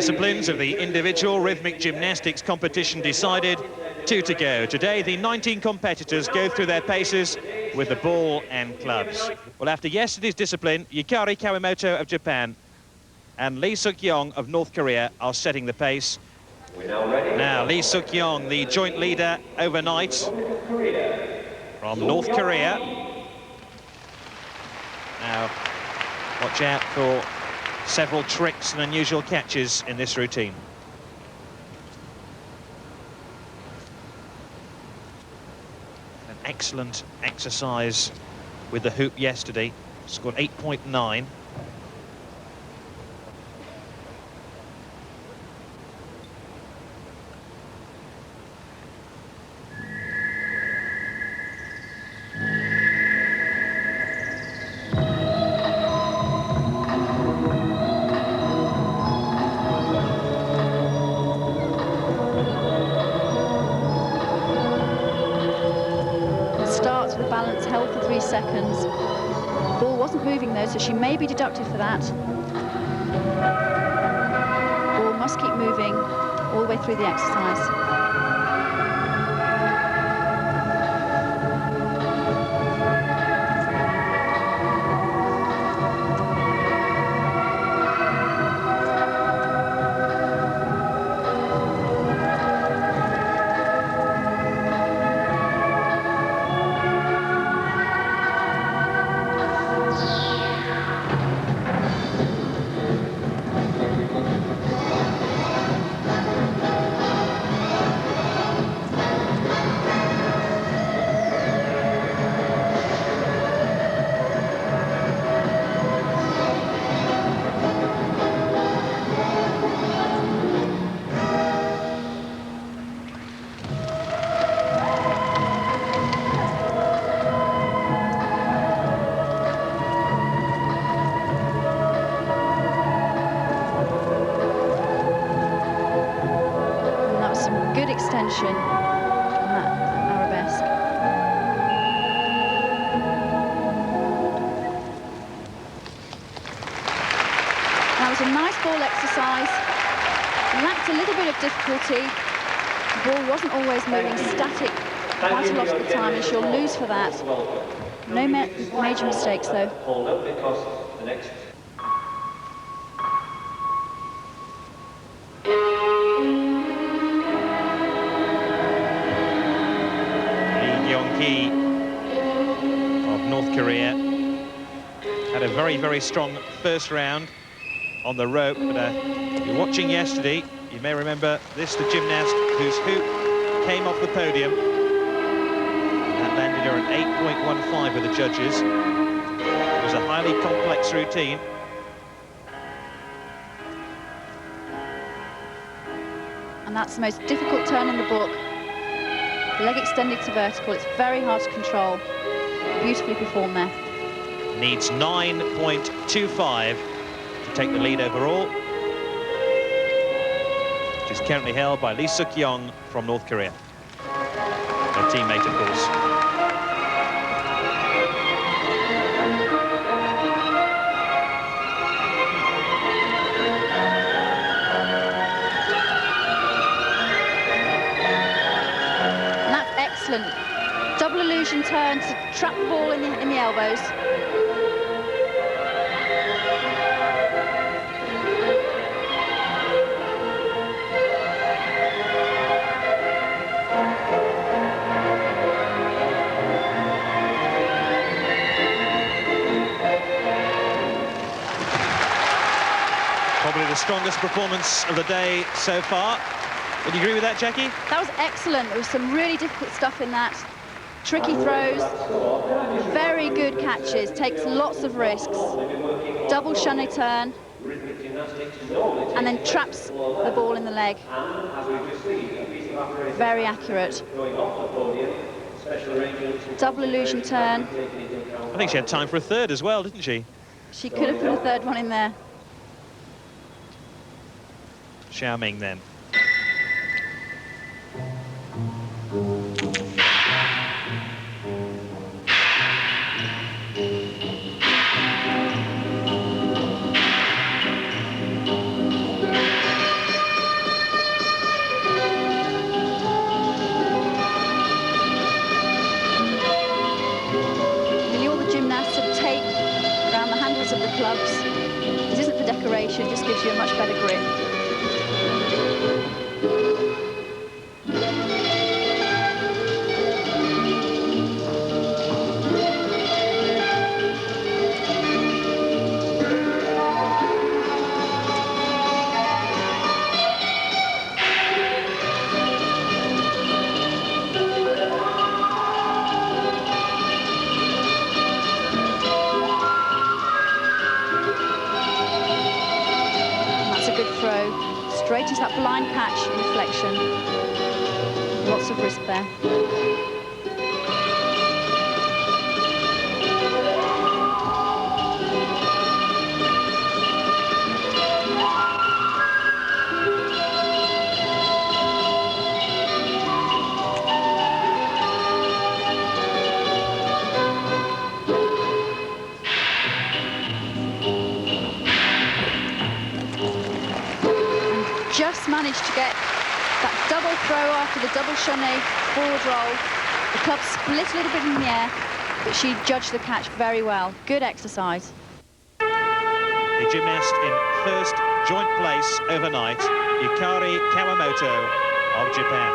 Disciplines of the individual rhythmic gymnastics competition decided, 2 to go. Today, the 19 competitors go through their paces with the ball and clubs. Well, after yesterday's discipline, Yukari Kawamoto of Japan and Lee Suk-yong of North Korea are setting the pace. Now, Lee Suk-yong, the joint leader overnight from North Korea. Now, watch out for several tricks and unusual catches in this routine. An excellent exercise with the hoop yesterday. Scored 8.9. Starts with balance held for 3 seconds. Ball wasn't moving though, so she may be deducted for that. Ball must keep moving all the way through the exercise. Good extension on that arabesque. That was a nice ball exercise. Lacked a little bit of difficulty. The ball wasn't always moving static quite a lot of the time, and she'll lose for that. No major mistakes though. Of North Korea had a very strong first round on the rope, but if you're watching yesterday, you may remember this, the gymnast whose hoop came off the podium. That landed her at 8.15 with the judges. It was a highly complex routine. And that's the most difficult turn in the book. Leg extended to vertical, it's very hard to control. Beautifully performed there. Needs 9.25 to take the lead overall, which is currently held by Lee Suk-yong from North Korea. Her teammate, of course. Excellent. Double illusion turn to trap the ball in the elbows. Probably the strongest performance of the day so far. Would you agree with that, Jackie? That was excellent. There was some really difficult stuff in that. Tricky throws, very good catches, takes lots of risks. Double chaîné turn, and then traps the ball in the leg. Very accurate. Double illusion turn. I think she had time for a third as well, didn't she? She could have put a third one in there. Xiaoming then. straight into that blind catch inflection. Lots of risk there. Just managed to get that double throw after the double chaîné forward roll. The club split a little bit in the air, but she judged the catch very well. Good exercise. The gymnast in first joint place overnight, Yukari Kawamoto of Japan.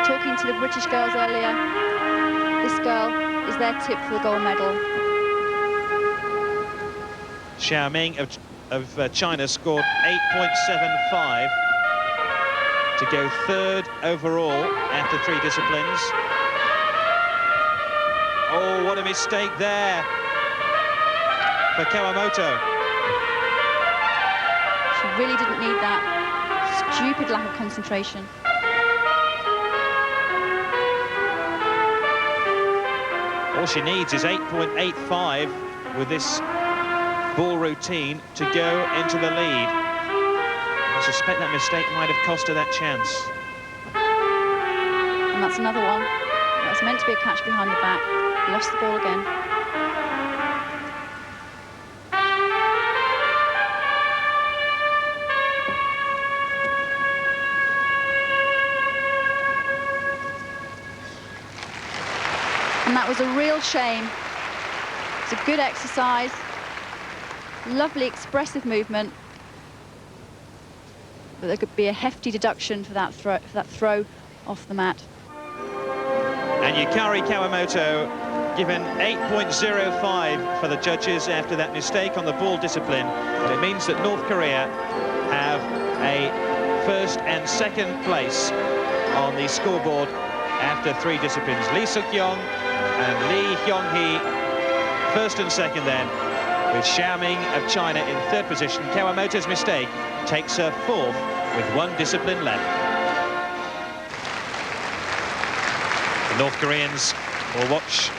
Talking to the British girls earlier, this girl is their tip for the gold medal. Xiaoming of China scored 8.75 to go third overall after 3 disciplines. Oh, what a mistake there for Kawamoto. She really didn't need that. Stupid lack of concentration. All she needs is 8.85 with this ball routine to go into the lead. I suspect that mistake might have cost her that chance. And that's another one. That was meant to be a catch behind the back. Lost the ball again. And that was a real shame. It's a good exercise. Lovely expressive movement. But there could be a hefty deduction for that throw off the mat. And Yukari Kawamoto given 8.05 for the judges after that mistake on the ball discipline. But it means that North Korea have a first and second place on the scoreboard after 3 disciplines. Lee Suk-yong and Lee Hyung-hee first and second then, with Xiaoming of China in third position. Kawamoto's mistake takes her fourth with 1 discipline left. The North Koreans will watch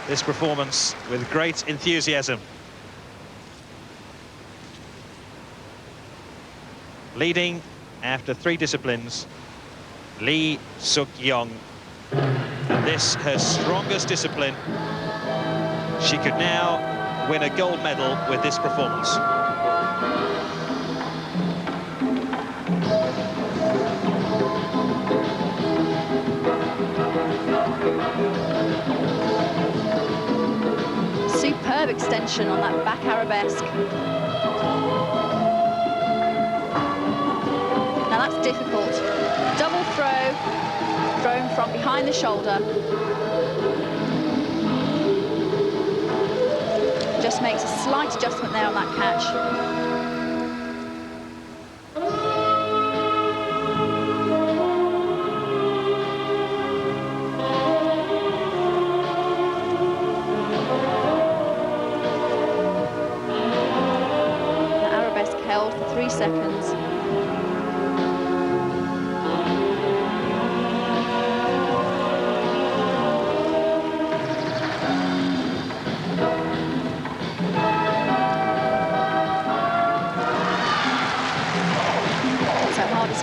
this performance with great enthusiasm. Leading after 3 disciplines, Lee Suk-yong. And this, her strongest discipline. She could now win a gold medal with this performance. Superb extension on that back arabesque. Now that's difficult. Double throw, thrown from behind the shoulder. Just makes a slight adjustment there on that catch. The arabesque held for 3 seconds.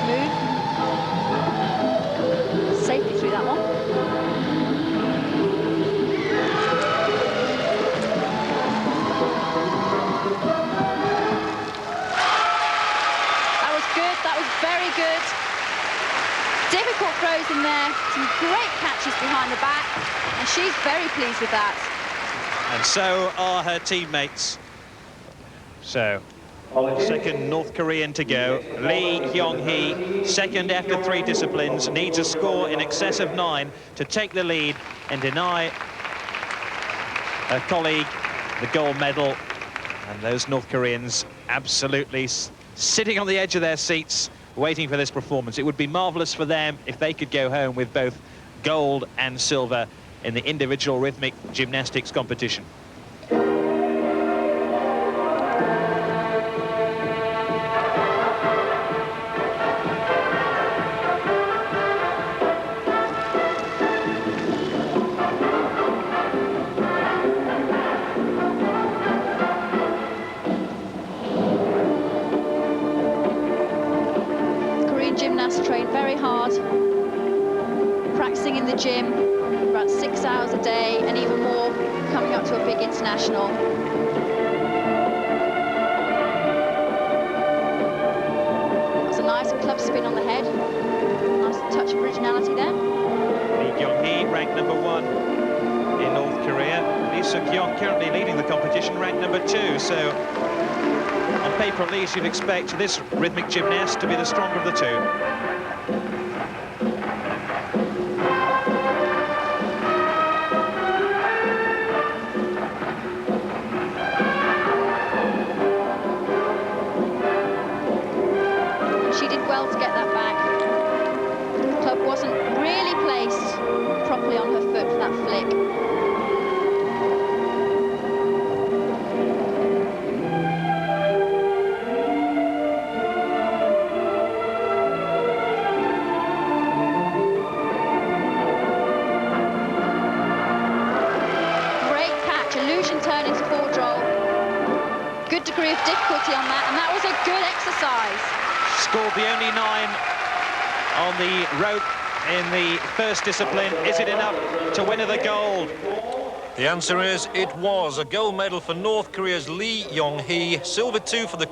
Move safely through that one. That was good. That was very good. Difficult throws in there. Some great catches behind the back, and she's very pleased with that. And so are her teammates. So, second North Korean to go. Lee Hyung-hee, second after 3 disciplines, needs a score in excess of 9 to take the lead and deny her colleague the gold medal And those North Koreans absolutely sitting on the edge of their seats, waiting for this performance. It would be marvellous for them if they could go home with both gold and silver in the individual rhythmic gymnastics competition. Gymnasts train very hard, practicing in the gym about 6 hours a day and even more coming up to a big international. That's a nice club spin on the head. Nice touch of originality there. Lee Kyung-hee, ranked #1 in North Korea. Lee Suk-yeon currently leading the competition, ranked #2. So on paper, at least, you'd expect this rhythmic gymnast to be the stronger of the two. She did well to get that back. The club wasn't really placed properly on her foot for that flick. Turn into forward roll. Good degree of difficulty on that, and that was a good exercise. Scored the only 9 on the rope in the first discipline. Is it enough to win her the gold? The answer is it was a gold medal for North Korea's Lee Kyung-hee, silver 2 for the Koreans.